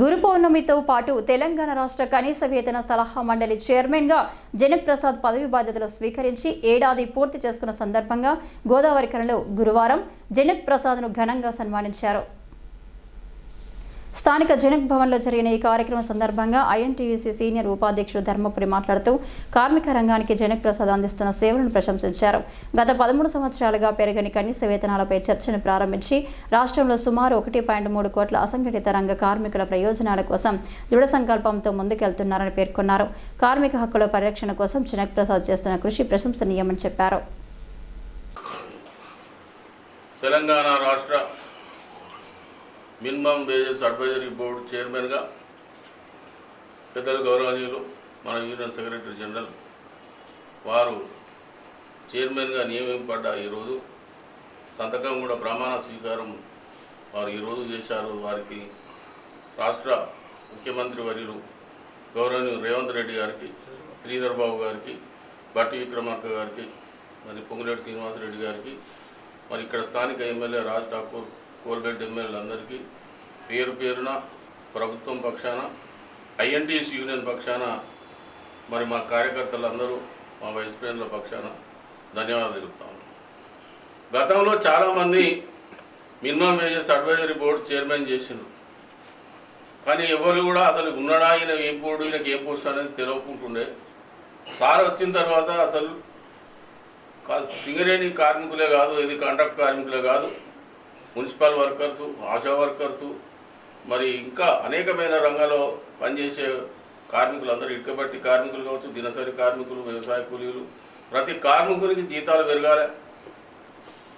గురు పౌర్ణమితో పాటు తెలంగాణ రాష్ట్ర కనీస వేతన సలహా మండలి చైర్మన్గా జనక్ ప్రసాద్ పదవి బాధ్యతలు స్వీకరించి ఏడాది పూర్తి చేసుకున్న సందర్భంగా గోదావరికరలో గురువారం జనక్ ప్రసాద్ను ఘనంగా సన్మానించారు. స్థానిక జనక్ భవన్లో జరిగిన ఈ కార్యక్రమం సందర్భంగా ఐఎన్టీయూసీ సీనియర్ ఉపాధ్యక్షుడు ధర్మపురి మాట్లాడుతూ కార్మిక రంగానికి జనక్ ప్రసాద్ అందిస్తున్న సేవలను ప్రశంసించారు. గత 13 సంవత్సరాలుగా పెరగని కనీస వేతనాలపై చర్చను ప్రారంభించి రాష్ట్రంలో సుమారు 1.3 కోట్ల అసంఘటిత రంగ కార్మికుల ప్రయోజనాల కోసం దృఢ సంకల్పంతో ముందుకెళ్తున్నారని పేర్కొన్నారు. కార్మిక హక్కుల పరిరక్షణ కోసం జనక్ ప్రసాద్ చేస్తున్న కృషి ప్రశంసనీయమని చెప్పారు. తెలంగాణ రాష్ట్ర మినిమం వేజెస్ అడ్వైజరీ బోర్డు చైర్మన్గా పెద్దలు గౌరవనీయులు మన యూనియన్ సెక్రటరీ జనరల్ వారు చైర్మన్గా నియమింపబడ్డ ఈరోజు సంతకం కూడా ప్రమాణ స్వీకారం వారు ఈరోజు చేశారు. వారికి రాష్ట్ర ముఖ్యమంత్రి వర్యులు గౌరవనీయులు రేవంత్ రెడ్డి గారికి, శ్రీధర్ బాబు గారికి, బట్టి విక్రమార్క గారికి, మరి పొంగులేటి శ్రీనివాసరెడ్డి గారికి, మరి ఇక్కడ స్థానిక ఎమ్మెల్యే రాజ్ ఠాకూర్, కోల్బెల్ట్ ఎమ్మెల్యేలందరికీ పేరు పేరున ప్రభుత్వం పక్షాన, ఐఎన్టీయూసీ యూనియన్ పక్షాన, మరి మా కార్యకర్తలందరూ మా వైస్ ప్రెసిడెంట్ల పక్షాన ధన్యవాదాలు తెలుపుతాము. గతంలో చాలామంది minimum wages advisory board chairman చేసిండ్రు, కానీ ఎవరు కూడా అసలు ఉన్నాడా ఈయన ఏం బోర్డు, ఈయనకి ఏం పోస్ట్ అనేది తెలియకుంటుండే. సార్ వచ్చిన తర్వాత అసలు సింగరేణి కార్మికులే కాదు, ఇది కాంట్రాక్ట్ కార్మికులే కాదు, మున్సిపల్ వర్కర్సు, ఆశా వర్కర్సు, మరి ఇంకా అనేకమైన రంగాల్లో పనిచేసే కార్మికులందరూ, ఇటుకబట్టి కార్మికులు కావచ్చు, దినసరి కార్మికులు, వ్యవసాయ కూలీలు, ప్రతి కార్మికునికి జీతాలు పెరగాలి.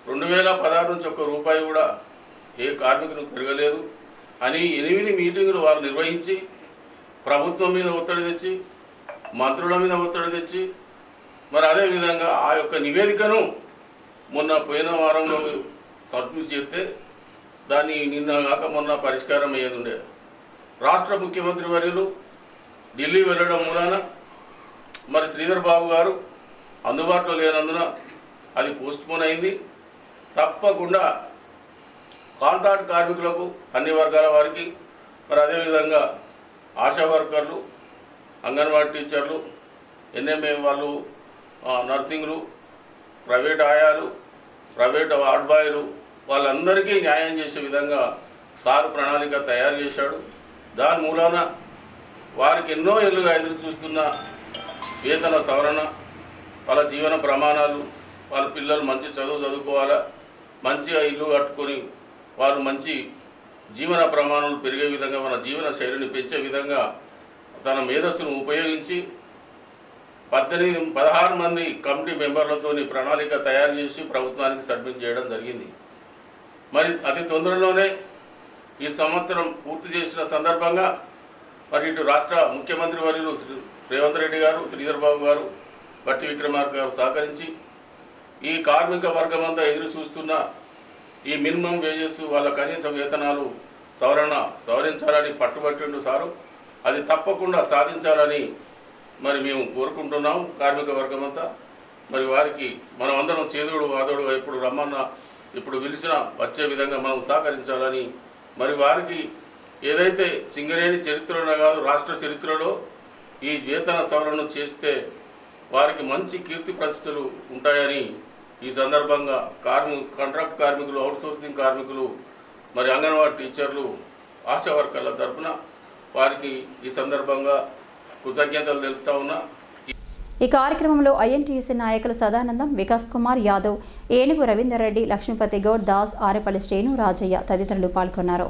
2016 నుంచి ఒక్క రూపాయి కూడా ఏ కార్మికునికి పెరగలేదు అని 8 మీటింగులు వాళ్ళు నిర్వహించి ప్రభుత్వం మీద ఒత్తిడి తెచ్చి, మంత్రుల మీద ఒత్తిడి తెచ్చి, మరి అదేవిధంగా ఆ యొక్క నివేదికను మొన్న పోయిన వారంలో సబ్మిట్ చేస్తే దాన్ని నిన్న కాక మొన్న పరిష్కారం అయ్యేది ఉండే. రాష్ట్ర ముఖ్యమంత్రి వర్యులు ఢిల్లీ వెళ్ళడం మూలాన మరి శ్రీధర్ బాబు గారు అందుబాటులో లేనందున అది పోస్ట్పోన్ అయింది. తప్పకుండా కాంట్రాక్ట్ కార్మికులకు, అన్ని వర్గాల వారికి, మరి అదేవిధంగా ఆశా వర్కర్లు, అంగన్వాడీ టీచర్లు, ఎన్ఎంఏ వాళ్ళు, నర్సింగ్లు, ప్రైవేట్ ఆయాలు, ప్రైవేట్ వార్డ్ బాయ్లు, వాళ్ళందరికీ న్యాయం చేసే విధంగా సారు ప్రణాళిక తయారు చేశాడు. దాని మూలాన వారికి ఎన్నో ఏళ్ళుగా ఎదురు చూస్తున్న వేతన సవరణ, వాళ్ళ జీవన ప్రమాణాలు, వాళ్ళ పిల్లలు మంచి చదువుకోవాలా, మంచిగా ఇల్లు కట్టుకొని వారు మంచి జీవన ప్రమాణాలు పెరిగే విధంగా, మన జీవన శైలిని పెంచే విధంగా తన మేధస్సును ఉపయోగించి 16 మంది కమిటీ మెంబర్లతో ప్రణాళిక తయారు చేసి ప్రభుత్వానికి సబ్మిట్ చేయడం జరిగింది. మరి అతి తొందరలోనే ఈ సంవత్సరం పూర్తి చేసిన సందర్భంగా మరి ఇటు రాష్ట్ర ముఖ్యమంత్రి వర్యులు రేవంత్ రెడ్డి గారు, శ్రీధర్ బాబు గారు, బట్టి విక్రమార్క గారు సహకరించి ఈ కార్మిక వర్గం అంతా ఎదురు చూస్తున్న ఈ మినిమం వేజెస్, వాళ్ళ కనీస వేతనాలు సవరించాలని పట్టుబట్టిండు సారు. అది తప్పకుండా సాధించాలని మరి మేము కోరుకుంటున్నాం. కార్మిక వర్గం అంతా మరి వారికి మనం అందరం చేదోడు వాదోడు ఎప్పుడు రమ్మన్నా, ఇప్పుడు పిలిచినా వచ్చే విధంగా మనం సహకరించాలని, మరి వారికి ఏదైతే సింగరేణి చరిత్రలో కాదు రాష్ట్ర చరిత్రలో ఈ వేతన సవరణ చేస్తే వారికి మంచి కీర్తి ప్రతిష్టలు ఉంటాయని ఈ సందర్భంగా కాంట్రాక్ట్ కార్మికులు, అవుట్సోర్సింగ్ కార్మికులు, మరి అంగన్వాడీ టీచర్లు, ఆశా వర్కర్ల తరఫున వారికి ఈ సందర్భంగా కృతజ్ఞతలు తెలుపుతా ఉన్నా. ఈ కార్యక్రమంలో ఐఎన్టీయూసీ నాయకులు సదానందం, వికాస్ కుమార్ యాదవ్, ఏనుగు రవీందర్ రెడ్డి, లక్ష్మీపతి గౌడ్, దాస్, ఆరేపల్లి శ్రీను, రాజయ్య తదితరులు పాల్గొన్నారు.